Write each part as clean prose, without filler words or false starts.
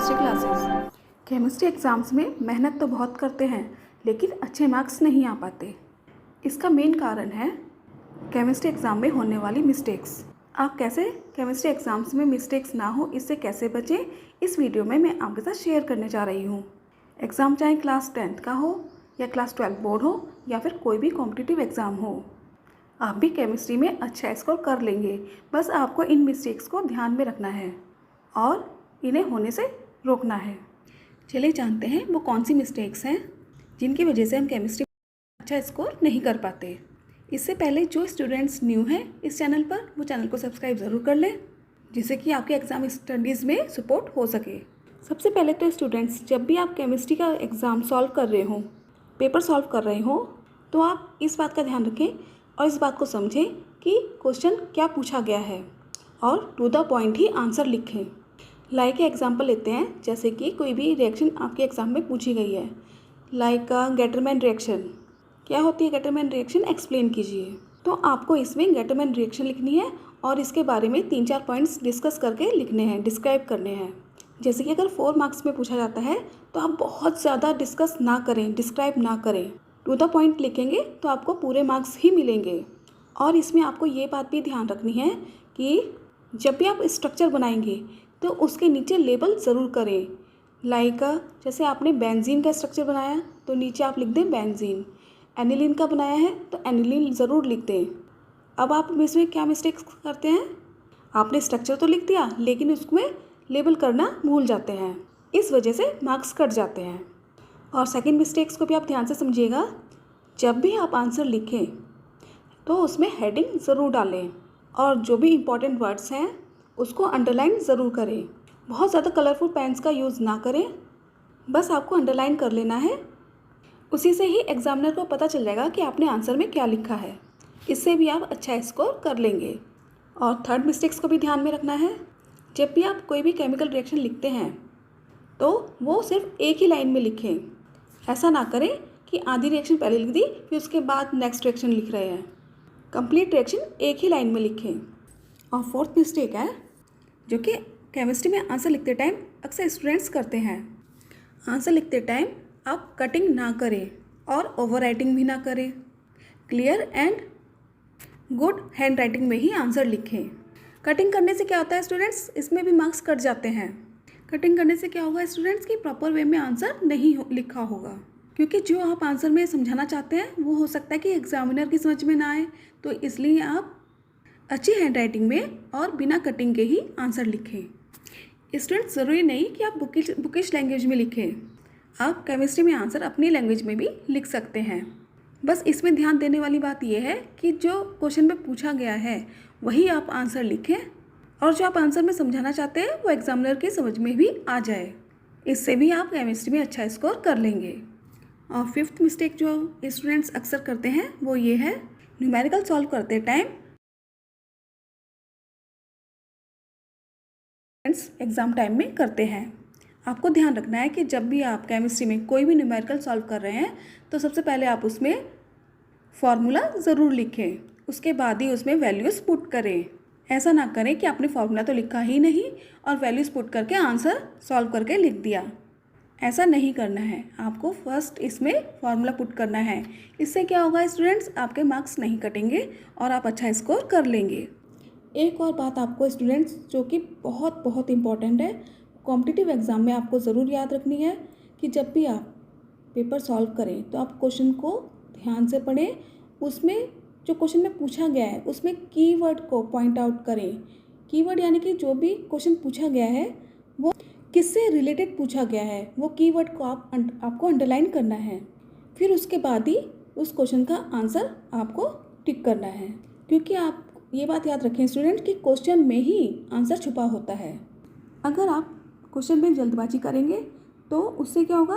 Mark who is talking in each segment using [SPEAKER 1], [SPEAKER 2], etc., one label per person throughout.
[SPEAKER 1] Chemistry classes. Chemistry exams में मेहनत तो बहुत करते हैं लेकिन अच्छे मार्क्स नहीं आ पाते। इसका मेन कारण है केमिस्ट्री एग्ज़ाम में होने वाली मिस्टेक्स। आप कैसे केमिस्ट्री एग्ज़ाम्स में मिस्टेक्स ना हो, इससे कैसे बचें, इस वीडियो में मैं आपके साथ शेयर करने जा रही हूँ। एग्ज़ाम चाहे क्लास 10th का हो या क्लास 12 बोर्ड हो या फिर कोई भी कॉम्पिटिटिव एग्ज़ाम हो, आप भी केमिस्ट्री में अच्छा स्कोर कर लेंगे। बस आपको इन मिस्टेक्स को ध्यान में रखना है और इन्हें होने से रोकना है। चलिए जानते हैं वो कौन सी मिस्टेक्स हैं जिनकी वजह से हम केमिस्ट्री में अच्छा स्कोर नहीं कर पाते। इससे पहले जो स्टूडेंट्स न्यू हैं इस चैनल पर, वो चैनल को सब्सक्राइब ज़रूर कर लें, जिससे कि आपके एग्ज़ाम स्टडीज़ में सपोर्ट हो सके। सबसे पहले तो स्टूडेंट्स, जब भी आप केमिस्ट्री का एग्ज़ाम सॉल्व कर रहे हों, पेपर सॉल्व कर रहे हों, तो आप इस बात का ध्यान रखें और इस बात को समझें कि क्वेश्चन क्या पूछा गया है और टू द पॉइंट ही आंसर लिखें। लाइक एग्जाम्पल लेते हैं, जैसे कि कोई भी रिएक्शन आपके एग्ज़ाम में पूछी गई है, लाइक गेटरमैन रिएक्शन। क्या होती है गेटरमैन रिएक्शन, एक्सप्लेन कीजिए। तो आपको इसमें गेटरमैन रिएक्शन लिखनी है और इसके बारे में 3-4 पॉइंट्स डिस्कस करके लिखने हैं, डिस्क्राइब करने हैं। जैसे कि अगर 4 मार्क्स में पूछा जाता है तो आप बहुत ज़्यादा डिस्कस ना करें, डिस्क्राइब ना करें, टू द पॉइंट लिखेंगे तो आपको पूरे मार्क्स ही मिलेंगे। और इसमें आपको ये बात भी ध्यान रखनी है कि जब भी आप स्ट्रक्चर बनाएंगे तो उसके नीचे लेबल ज़रूर करें। लाइक जैसे आपने बेंजीन का स्ट्रक्चर बनाया तो नीचे आप लिख दें बेंजीन, एनिलीन का बनाया है तो एनिलीन ज़रूर लिख दें। अब आप इसमें क्या मिस्टेक्स करते हैं, आपने स्ट्रक्चर तो लिख दिया लेकिन उसमें लेबल करना भूल जाते हैं, इस वजह से मार्क्स कट जाते हैं। और सेकंड मिस्टेक्स को भी आप ध्यान से समझिएगा, जब भी आप आंसर लिखें तो उसमें हेडिंग ज़रूर डालें और जो भी इम्पॉर्टेंट वर्ड्स हैं उसको अंडरलाइन ज़रूर करें। बहुत ज़्यादा कलरफुल पेन्स का यूज़ ना करें, बस आपको अंडरलाइन कर लेना है। उसी से ही एग्जामिनर को पता चल जाएगा कि आपने आंसर में क्या लिखा है। इससे भी आप अच्छा स्कोर कर लेंगे। और थर्ड मिस्टेक्स को भी ध्यान में रखना है, जब भी आप कोई भी केमिकल रिएक्शन लिखते हैं तो वो सिर्फ एक ही लाइन में लिखें। ऐसा ना करें कि आधी रिएक्शन पहले लिख दी फिर उसके बाद नेक्स्ट रिएक्शन लिख रहे हैं। कंप्लीट रिएक्शन एक ही लाइन में लिखें। और फोर्थ मिस्टेक है जो कि केमिस्ट्री में आंसर लिखते टाइम अक्सर स्टूडेंट्स करते हैं। आंसर लिखते टाइम आप कटिंग ना करें और ओवर राइटिंग भी ना करें। Clear and good hand writing में ही आंसर लिखें। कटिंग करने से क्या होता है स्टूडेंट्स, इसमें भी मार्क्स कट जाते हैं। कटिंग करने से क्या होगा स्टूडेंट्स की प्रॉपर वे में आंसर नहीं लिखा होगा, क्योंकि जो आप आंसर में समझाना चाहते हैं वो हो सकता है कि एग्जामिनर की समझ में ना आए। तो इसलिए आप अच्छी हैंड राइटिंग में और बिना कटिंग के ही आंसर लिखें। स्टूडेंट्स, ज़रूरी नहीं कि आप बुकिश लैंग्वेज में लिखें, आप केमिस्ट्री में आंसर अपनी लैंग्वेज में भी लिख सकते हैं। बस इसमें ध्यान देने वाली बात यह है कि जो क्वेश्चन में पूछा गया है वही आप आंसर लिखें और जो आप आंसर में समझाना चाहते हैं वो एग्जामिनर की समझ में भी आ जाए। इससे भी आप केमिस्ट्री में अच्छा स्कोर कर लेंगे। और फिफ्थ मिस्टेक जो स्टूडेंट्स अक्सर करते हैं वो ये है, न्यूमेरिकल सॉल्व करते टाइम एग्ज़ाम टाइम में करते हैं। आपको ध्यान रखना है कि जब भी आप केमिस्ट्री में कोई भी न्यूमेरिकल सॉल्व कर रहे हैं तो सबसे पहले आप उसमें फार्मूला ज़रूर लिखें, उसके बाद ही उसमें वैल्यूज़ पुट करें। ऐसा ना करें कि आपने फार्मूला तो लिखा ही नहीं और वैल्यूज़ पुट करके आंसर सॉल्व करके लिख दिया। ऐसा नहीं करना है, आपको फर्स्ट इसमें फार्मूला पुट करना है। इससे क्या होगा स्टूडेंट्स, आपके मार्क्स नहीं कटेंगे और आप अच्छा स्कोर कर लेंगे। एक और बात आपको स्टूडेंट्स जो कि बहुत बहुत इम्पॉर्टेंट है, कॉम्पिटिटिव एग्ज़ाम में आपको ज़रूर याद रखनी है कि जब भी आप पेपर सॉल्व करें तो आप क्वेश्चन को ध्यान से पढ़ें। उसमें जो क्वेश्चन में पूछा गया है उसमें कीवर्ड को पॉइंट आउट करें। कीवर्ड यानी कि जो भी क्वेश्चन पूछा गया है वो किससे रिलेटेड पूछा गया है, वो कीवर्ड को आपको अंडरलाइन करना है। फिर उसके बाद ही उस क्वेश्चन का आंसर आपको टिक करना है, क्योंकि आप ये बात याद रखें स्टूडेंट कि क्वेश्चन में ही आंसर छुपा होता है। अगर आप क्वेश्चन में जल्दबाजी करेंगे तो उससे क्या होगा,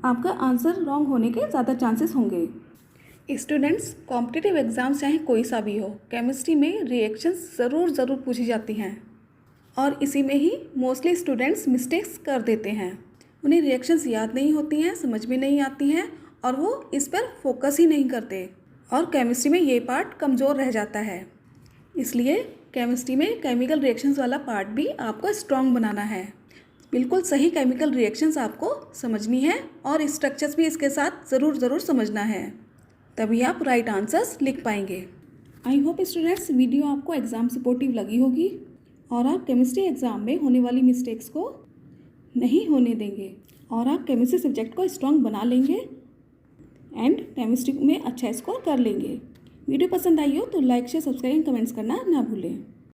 [SPEAKER 1] आपका आंसर रॉन्ग होने के ज़्यादा चांसेस होंगे। स्टूडेंट्स, कॉम्पिटिटिव एग्ज़ाम चाहे कोई सा भी हो, केमिस्ट्री में रिएक्शंस ज़रूर पूछी जाती हैं और इसी में ही मोस्टली स्टूडेंट्स मिस्टेक्स कर देते हैं। उन्हें रिएक्शंस याद नहीं होती हैं, समझ में नहीं आती हैं और वो इस पर फोकस ही नहीं करते और केमिस्ट्री में ये पार्ट कमज़ोर रह जाता है। इसलिए केमिस्ट्री में केमिकल रिएक्शंस वाला पार्ट भी आपको स्ट्रॉन्ग बनाना है। बिल्कुल सही केमिकल रिएक्शंस आपको समझनी है और स्ट्रक्चर्स भी इसके साथ ज़रूर समझना है, तभी आप राइट आंसर्स लिख पाएंगे। आई होप स्टूडेंट्स वीडियो आपको एग्ज़ाम सपोर्टिव लगी होगी और आप केमिस्ट्री एग्ज़ाम में होने वाली मिस्टेक्स को नहीं होने देंगे और आप केमिस्ट्री सब्जेक्ट को स्ट्रॉन्ग बना लेंगे एंड केमिस्ट्री में अच्छा स्कोर कर लेंगे। वीडियो पसंद आई हो तो लाइक शेयर सब्सक्राइब कमेंट्स करना ना भूलें।